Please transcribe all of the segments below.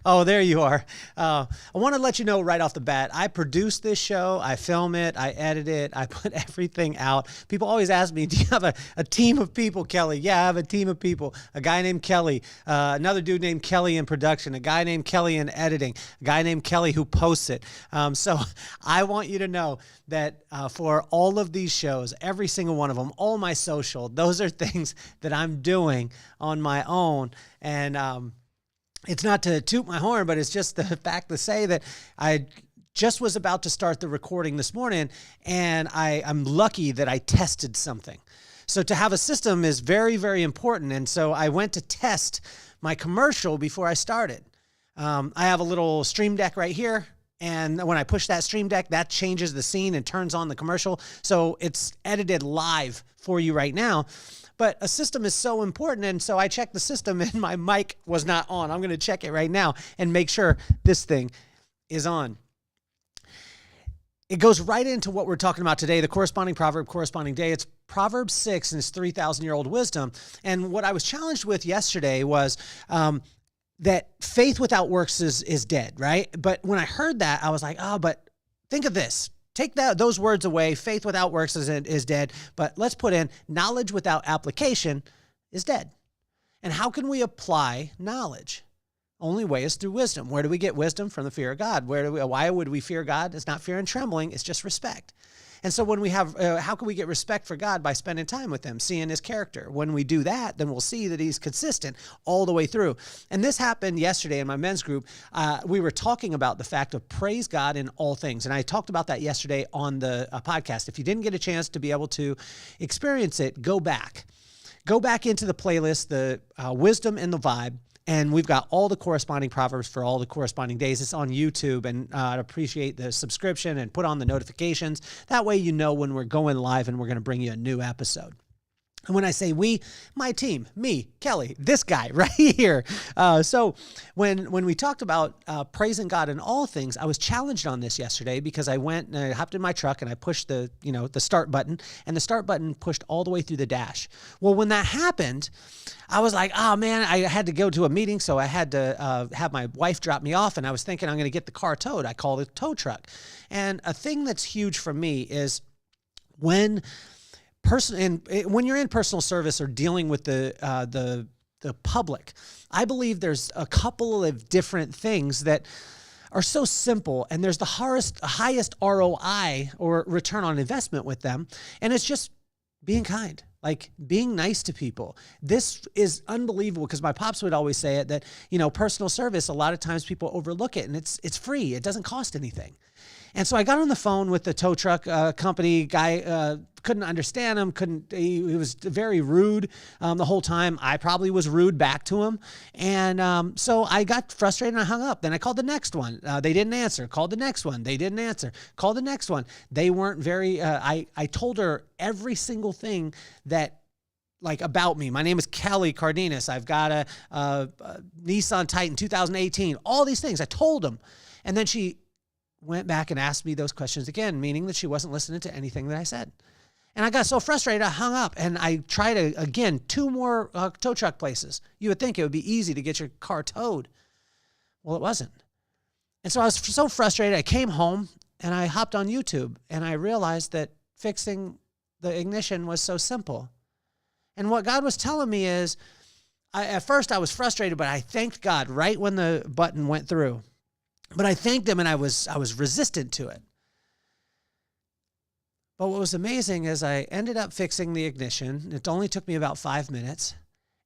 Oh, there you are. I want to let you know right off the bat, I produce this show, I film it, I edit it, I put everything out. People always ask me, do you have a team of people, Kelly? Yeah, I have a team of people. A guy named Kelly, another dude named Kelly in production, a guy named Kelly in editing, a guy named Kelly who posts it. So I want you to know that for all of these shows, every single one of them, all my social, those are things that I'm doing on my own. And it's not to toot my horn, but it's just the fact to say that I just was about to start the recording this morning, and I'm lucky that I tested something. So to have a system is very, very important. And so I went to test my commercial before I started. I have a little Stream Deck right here. And when I push that Stream Deck, that changes the scene and turns on the commercial. So it's edited live for you right now. But a system is so important. And so I checked the system and my mic was not on. I'm going to check it right now and make sure this thing is on. It goes right into what we're talking about today, the corresponding proverb, corresponding day. It's Proverbs 6 and it's 3,000-year-old wisdom. And what I was challenged with yesterday was that faith without works is dead, right? But when I heard that, I was like, oh, but think of this. Take those words away. Faith without works is dead. But let's put in knowledge without application is dead. And how can we apply knowledge? Only way is through wisdom. Where do we get wisdom? From the fear of God. Why would we fear God? It's not fear and trembling. It's just respect. And so when we have, how can we get respect for God? By spending time with him, seeing his character. When we do that, then we'll see that he's consistent all the way through. And this happened yesterday in my men's group. We were talking about the fact of praise God in all things. And I talked about that yesterday on the podcast. If you didn't get a chance to be able to experience it, go back. Go back into the playlist, the wisdom and the vibe. And we've got all the corresponding proverbs for all the corresponding days. It's on YouTube, and I'd appreciate the subscription and put on the notifications. That way you know when we're going live and we're going to bring you a new episode. And when I say we, my team, me, Kelly, this guy right here. So when we talked about praising God in all things, I was challenged on this yesterday because I went and I hopped in my truck and I pushed the start button, and the start button pushed all the way through the dash. Well, when that happened, I was like, oh man, I had to go to a meeting, so I had to have my wife drop me off, and I was thinking I'm going to get the car towed. I called a tow truck. And a thing that's huge for me is when you're in personal service or dealing with the public, I believe there's a couple of different things that are so simple, and there's the highest ROI or return on investment with them, and it's just being kind. Like being nice to people. This is unbelievable because my pops would always say it that, personal service, a lot of times people overlook it, and it's free. It doesn't cost anything. And so I got on the phone with the tow truck company guy, couldn't understand him, he was very rude the whole time. I probably was rude back to him. And so I got frustrated and I hung up. Then I called the next one. They didn't answer. Called the next one. They didn't answer. Called the next one. They weren't very, I told her every single thing that, like, about me. My name is Kelly Cardenas. I've got a Nissan Titan 2018. All these things. I told them. And then she went back and asked me those questions again, meaning that she wasn't listening to anything that I said. And I got so frustrated, I hung up, and I tried again 2 more tow truck places. You would think it would be easy to get your car towed. Well, it wasn't. And so I was so frustrated, I came home and I hopped on YouTube, and I realized that fixing the ignition was so simple. And what God was telling me is, at first I was frustrated, but I thanked God right when the button went through. But I thanked him, and I was resistant to it. But what was amazing is I ended up fixing the ignition. It only took me about 5 minutes,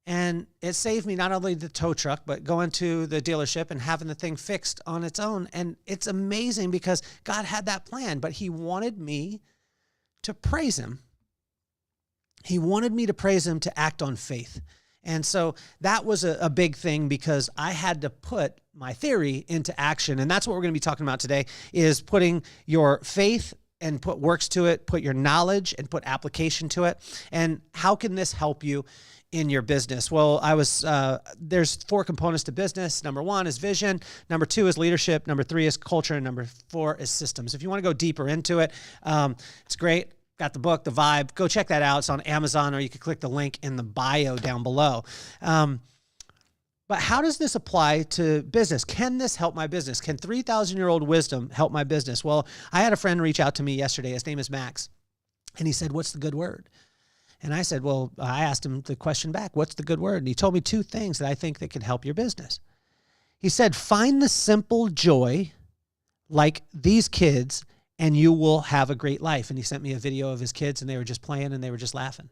and it saved me not only the tow truck, but going to the dealership and having the thing fixed on its own. And it's amazing because God had that plan, but he wanted me to praise him. He wanted me to praise him, to act on faith. And so that was a big thing because I had to put my theory into action. And that's what we're going to be talking about today, is putting your faith and put works to it, put your knowledge and put application to it. And how can this help you in your business? Well, there's 4 components to business. Number 1 is vision. Number 2 is leadership. Number 3 is culture. And number 4 is systems. If you want to go deeper into it, it's great. Got the book, The Vibe. Go check that out. It's on Amazon, or you can click the link in the bio down below. But But how does this apply to business? Can this help my business? Can 3,000-year-old wisdom help my business? Well, I had a friend reach out to me yesterday. His name is Max. And he said, what's the good word? And I said, well, I asked him the question back, what's the good word? And he told me two things that I think that can help your business. He said, find the simple joy like these kids and you will have a great life. And he sent me a video of his kids and they were just playing and they were just laughing.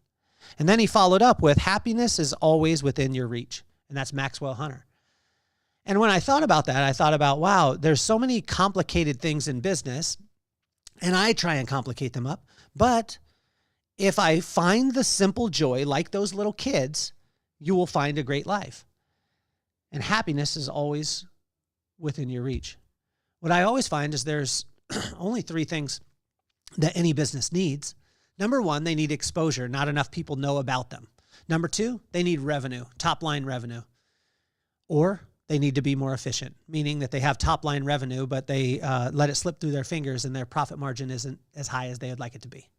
And then he followed up with, happiness is always within your reach. And that's Maxwell Hunter. And when I thought about that, I thought about, wow, there's so many complicated things in business, and I try and complicate them up. But if I find the simple joy, like those little kids, you will find a great life. And happiness is always within your reach. What I always find is there's only three things that any business needs. Number one, they need exposure. Not enough people know about them. Number two, they need revenue, top line revenue, or they need to be more efficient, meaning that they have top line revenue, but they let it slip through their fingers and their profit margin isn't as high as they would like it to be.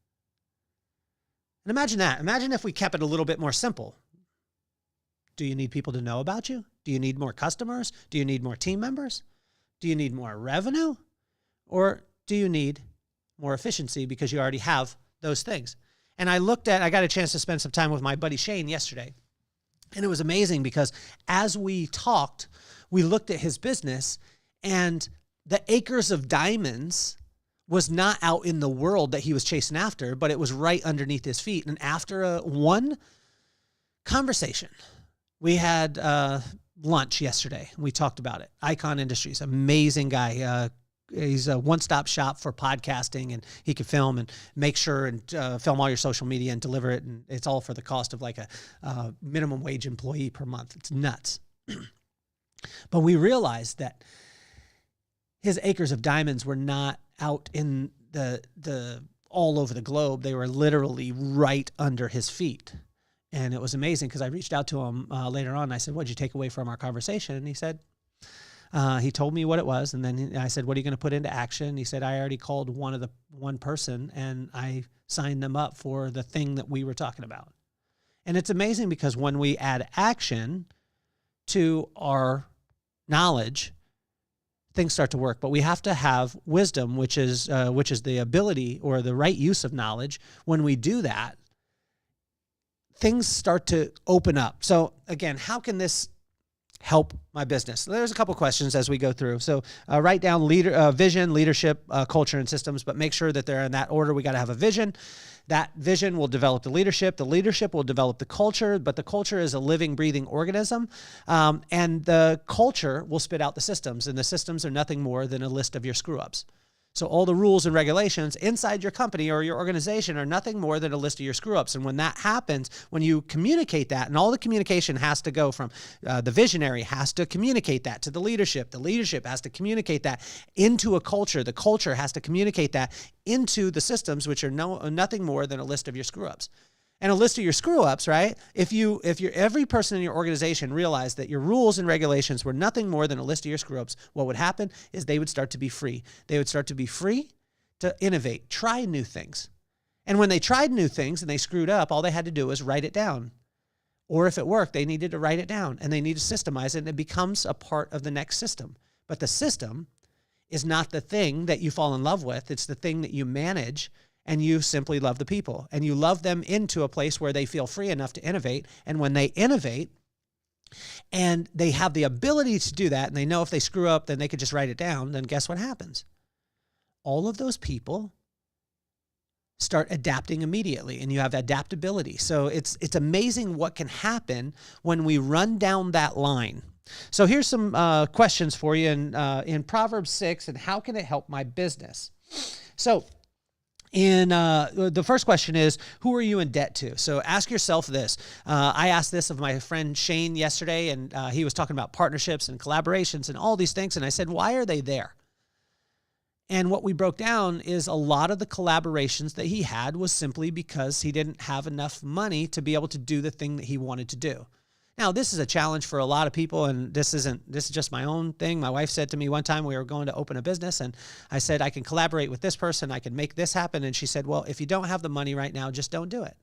And imagine that. Imagine if we kept it a little bit more simple. Do you need people to know about you? Do you need more customers? Do you need more team members? Do you need more revenue? Or do you need more efficiency because you already have those things? And I got a chance to spend some time with my buddy Shane yesterday. And it was amazing because as we talked, we looked at his business and the acres of diamonds was not out in the world that he was chasing after, but it was right underneath his feet. And after one conversation, we had lunch yesterday. We talked about it. Icon Industries, amazing guy. He's a one-stop shop for podcasting, and he can film and make sure and film all your social media and deliver it. And it's all for the cost of like a minimum wage employee per month. It's nuts. But we realized that his acres of diamonds were not out in the all over the globe. They were literally right under his feet. And it was amazing because I reached out to him later on. And I said, what'd you take away from our conversation? And he said, he told me what it was. And then I said, what are you going to put into action? He said, I already called one person and I signed them up for the thing that we were talking about. And it's amazing because when we add action to our knowledge, things start to work. But we have to have wisdom, which is the ability or the right use of knowledge. When we do that, things start to open up. So again, how can this help my business? There's a couple questions as we go through. So write down vision, leadership, culture, and systems, but make sure that they're in that order. We got to have a vision. That vision will develop the leadership. The leadership will develop the culture, but the culture is a living, breathing organism. And the culture will spit out the systems, and the systems are nothing more than a list of your screw-ups. So all the rules and regulations inside your company or your organization are nothing more than a list of your screw-ups. And when that happens, when you communicate that, and all the communication has to go from the visionary has to communicate that to the leadership has to communicate that into a culture. The culture has to communicate that into the systems, which are nothing more than a list of your screw-ups. And a list of your screw-ups, right? If every person in your organization realized that your rules and regulations were nothing more than a list of your screw-ups, what would happen is they would start to be free. They would start to be free to innovate, try new things. And when they tried new things and they screwed up, all they had to do was write it down. Or if it worked, they needed to write it down and they need to systemize it, and it becomes a part of the next system. But the system is not the thing that you fall in love with. It's the thing that you manage. And you simply love the people, and you love them into a place where they feel free enough to innovate. And when they innovate and they have the ability to do that, and they know if they screw up, then they could just write it down, then guess what happens? All of those people start adapting immediately, and you have adaptability. So it's amazing what can happen when we run down that line. So here's some questions for you in Proverbs 6, and how can it help my business? So the first question is, who are you in debt to? So ask yourself this. I asked this of my friend Shane yesterday, and he was talking about partnerships and collaborations and all these things. And I said, why are they there? And what we broke down is a lot of the collaborations that he had was simply because he didn't have enough money to be able to do the thing that he wanted to do. Now, this is a challenge for a lot of people, and this is just my own thing. My wife said to me one time we were going to open a business, and I said, I can collaborate with this person. I can make this happen. And she said, well, if you don't have the money right now, just don't do it.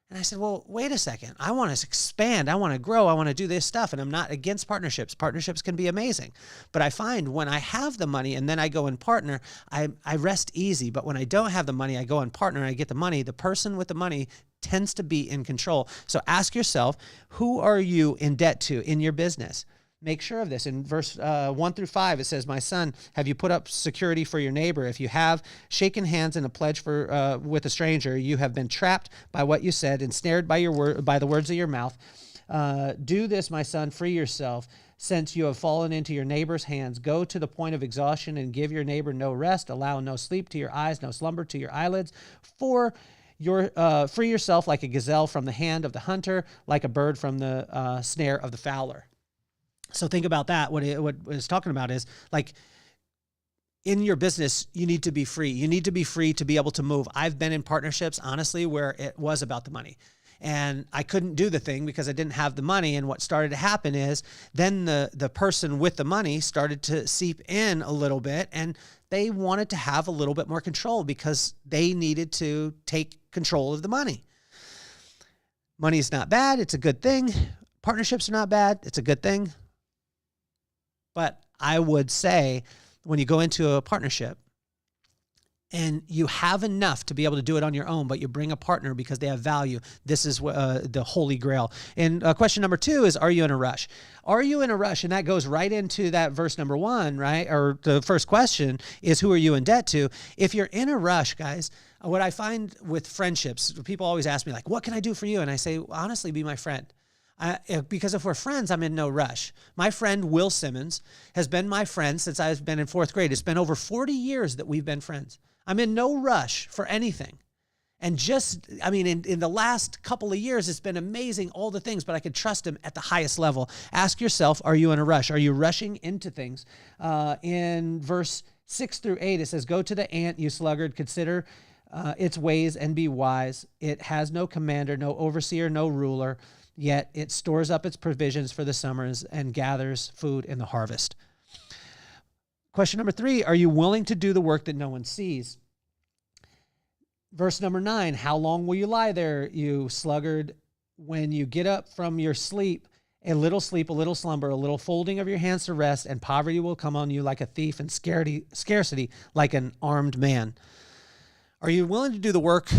And I said, well, wait a second. I want to expand. I want to grow. I want to do this stuff. And I'm not against partnerships. Partnerships can be amazing. But I find when I have the money and then I go and partner, I rest easy. But when I don't have the money, I go and partner and I get the money. The person with the money tends to be in control. So ask yourself, who are you in debt to in your business? Make sure of this. In verse 1 through 5, it says, my son, have you put up security for your neighbor? If you have shaken hands in a pledge for with a stranger, you have been trapped by what you said, ensnared by by the words of your mouth. Do this, my son, free yourself. Since you have fallen into your neighbor's hands, go to the point of exhaustion and give your neighbor no rest. Allow no sleep to your eyes, no slumber to your eyelids. For free yourself like a gazelle from the hand of the hunter, like a bird from the snare of the fowler. So think about that. What it's talking about is like in your business, you need to be free. You need to be free to be able to move. I've been in partnerships, honestly, where it was about the money. And I couldn't do the thing because I didn't have the money. And what started to happen is then the person with the money started to seep in a little bit, and they wanted to have a little bit more control because they needed to take control of the money. Money is not bad. It's a good thing. Partnerships are not bad. It's a good thing. But I would say when you go into a partnership and you have enough to be able to do it on your own, but you bring a partner because they have value, this is the holy grail. And question number 2 is, are you in a rush? Are you in a rush? And that goes right into that verse number 1, right? Or the first question is, who are you in debt to? If you're in a rush, guys, what I find with friendships, people always ask me like, what can I do for you? And I say, honestly, be my friend. Because if we're friends, I'm in no rush. My friend, Will Simmons, has been my friend since I've been in 4th grade. It's been over 40 years that we've been friends. I'm in no rush for anything. And in the last couple of years, it's been amazing, all the things, but I could trust him at the highest level. Ask yourself, are you in a rush? Are you rushing into things? In verse 6 through 8, it says, go to the ant, you sluggard, consider its ways and be wise. It has no commander, no overseer, no ruler. Yet it stores up its provisions for the summers and gathers food in the harvest. Question number 3, are you willing to do the work that no one sees? Verse number 9, how long will you lie there, you sluggard? When you get up from your sleep, a little slumber, a little folding of your hands to rest, and poverty will come on you like a thief, and scarcity like an armed man. Are you willing to do the work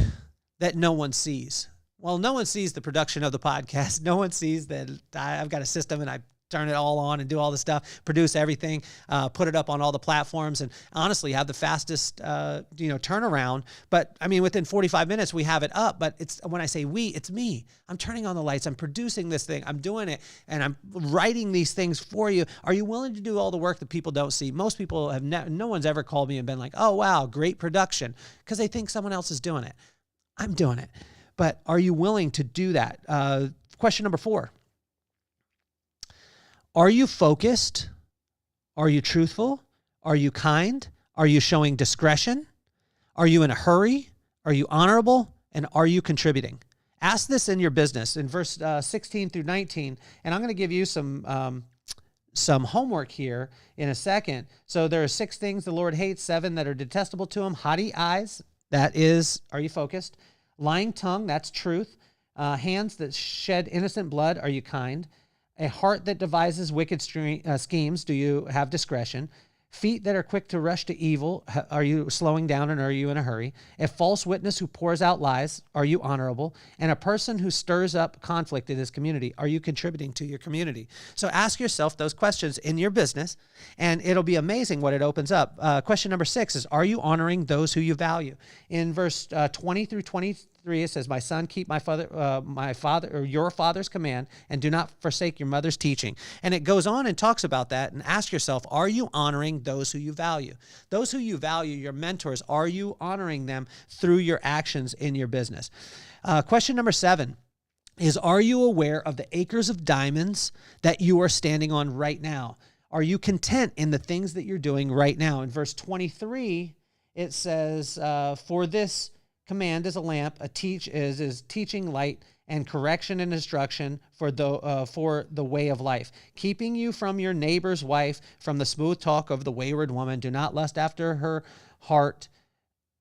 that no one sees? Well, no one sees the production of the podcast. No one sees that I've got a system and I turn it all on and do all the stuff, produce everything, put it up on all the platforms, and honestly have the fastest, turnaround. But I mean, within 45 minutes we have it up. But it's when I say we, it's me. I'm turning on the lights. I'm producing this thing. I'm doing it, and I'm writing these things for you. Are you willing to do all the work that people don't see? Most people have no one's ever called me and been like, "Oh wow, great production," because they think someone else is doing it. I'm doing it. But are you willing to do that? Question number 4. Are you focused? Are you truthful? Are you kind? Are you showing discretion? Are you in a hurry? Are you honorable? And are you contributing? Ask this in your business in verse 16 through 19. And I'm going to give you some homework here in a second. So there are 6 things the Lord hates, 7 that are detestable to him. Haughty eyes, that is, are you focused? Lying tongue, that's truth. Hands that shed innocent blood, are you kind? A heart that devises wicked schemes, do you have discretion? Feet that are quick to rush to evil, are you slowing down and are you in a hurry? A false witness who pours out lies, are you honorable? And a person who stirs up conflict in his community, are you contributing to your community? So ask yourself those questions in your business, and it'll be amazing what it opens up. Question number 6 is, are you honoring those who you value? In verse 20 through 23, it says, my son, keep your father's command, and do not forsake your mother's teaching. And it goes on and talks about that, and ask yourself, are you honoring those who you value? Those who you value, your mentors, are you honoring them through your actions in your business? Question number 7 is, are you aware of the acres of diamonds that you are standing on right now? Are you content in the things that you're doing right now? In verse 23, it says, for this command is a lamp, is teaching light, and correction and instruction for the way of life, keeping you from your neighbor's wife, from the smooth talk of the wayward woman. Do not lust after her heart,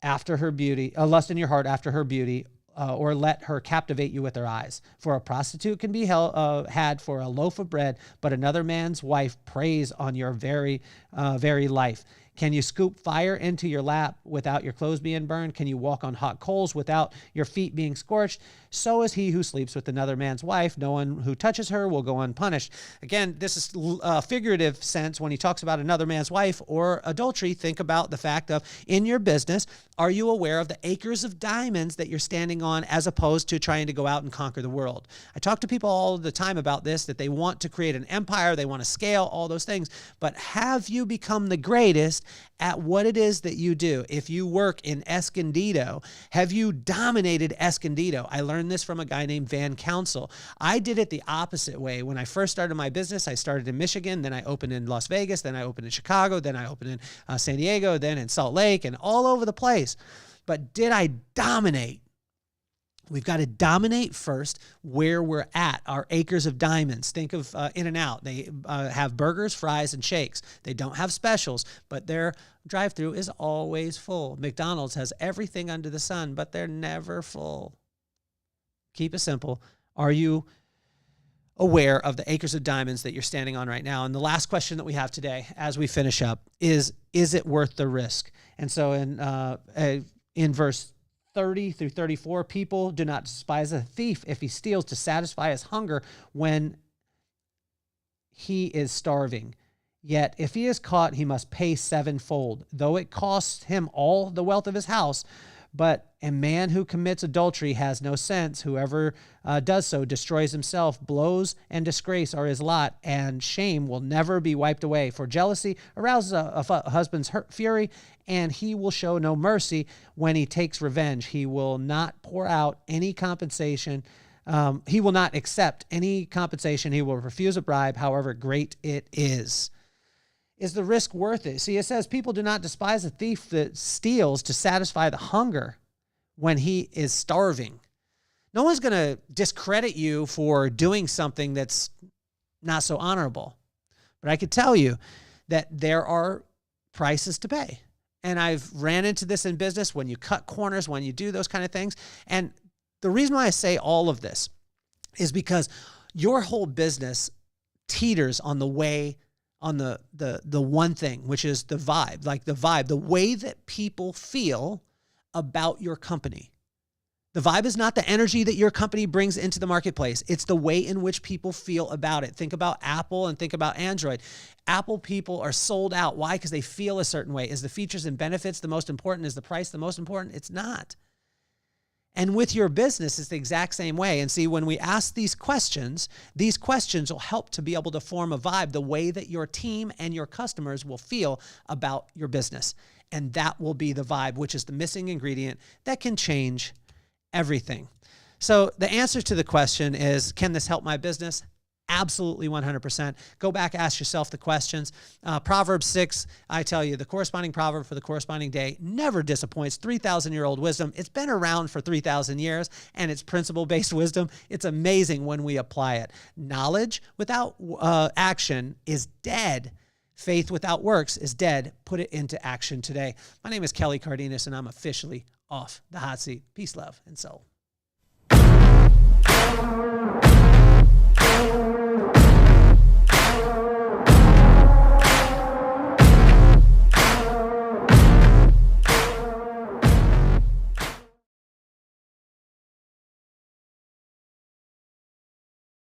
after her beauty, lust in your heart after her beauty, or let her captivate you with her eyes. For a prostitute can be had for a loaf of bread, but another man's wife preys on your very life. Can you scoop fire into your lap without your clothes being burned? Can you walk on hot coals without your feet being scorched? So is he who sleeps with another man's wife. No one who touches her will go unpunished. Again, this is a figurative sense. When he talks about another man's wife or adultery, think about the fact of, in your business, are you aware of the acres of diamonds that you're standing on as opposed to trying to go out and conquer the world? I talk to people all the time about this, that they want to create an empire, they want to scale, all those things. But have you become the greatest at what it is that you do? If you work in Escondido, have you dominated Escondido? I learned this from a guy named Van Council. I did it the opposite way. When I first started my business, I started in Michigan, then I opened in Las Vegas, then I opened in Chicago, then I opened in San Diego, then in Salt Lake, and all over the place. But did I dominate? We've got to dominate first where we're at, our acres of diamonds. Think of In-N-Out. They have burgers, fries, and shakes. They don't have specials, but their drive-thru is always full. McDonald's has everything under the sun, but they're never full. Keep it simple. Are you aware of the acres of diamonds that you're standing on right now? And the last question that we have today as we finish up is it worth the risk? And so in verse 30 through 34, people do not despise a thief if he steals to satisfy his hunger when he is starving. Yet if he is caught, he must pay sevenfold, though it costs him all the wealth of his house. But a man who commits adultery has no sense. Whoever does so destroys himself. Blows and disgrace are his lot, and shame will never be wiped away. For jealousy arouses a husband's fury, and he will show no mercy when he takes revenge. He will not pour out any compensation. He will not accept any compensation. He will refuse a bribe, however great it is. Is the risk worth it? See, it says people do not despise a thief that steals to satisfy the hunger when he is starving. No one's going to discredit you for doing something that's not so honorable. But I could tell you that there are prices to pay. And I've ran into this in business when you cut corners, when you do those kind of things. And the reason why I say all of this is because your whole business teeters on the way, on the one thing, which is the vibe, like the vibe, the way that people feel about your company. The vibe is not the energy that your company brings into the marketplace. It's the way in which people feel about it. Think about Apple and think about Android. Apple people are sold out. Why? Because they feel a certain way. Is the features and benefits the most important? Is the price the most important? It's not. And with your business, it's the exact same way. And see, when we ask these questions will help to be able to form a vibe, the way that your team and your customers will feel about your business. And that will be the vibe, which is the missing ingredient that can change everything. So the answer to the question is, can this help my business? Absolutely 100%. Go back, ask yourself the questions. Proverbs 6, I tell you, the corresponding proverb for the corresponding day never disappoints. 3,000-year-old wisdom. It's been around for 3,000 years, and it's principle-based wisdom. It's amazing when we apply it. Knowledge without action is dead. Faith without works is dead. Put it into action today. My name is Kelly Cardenas, and I'm officially off the hot seat. Peace, love, and soul.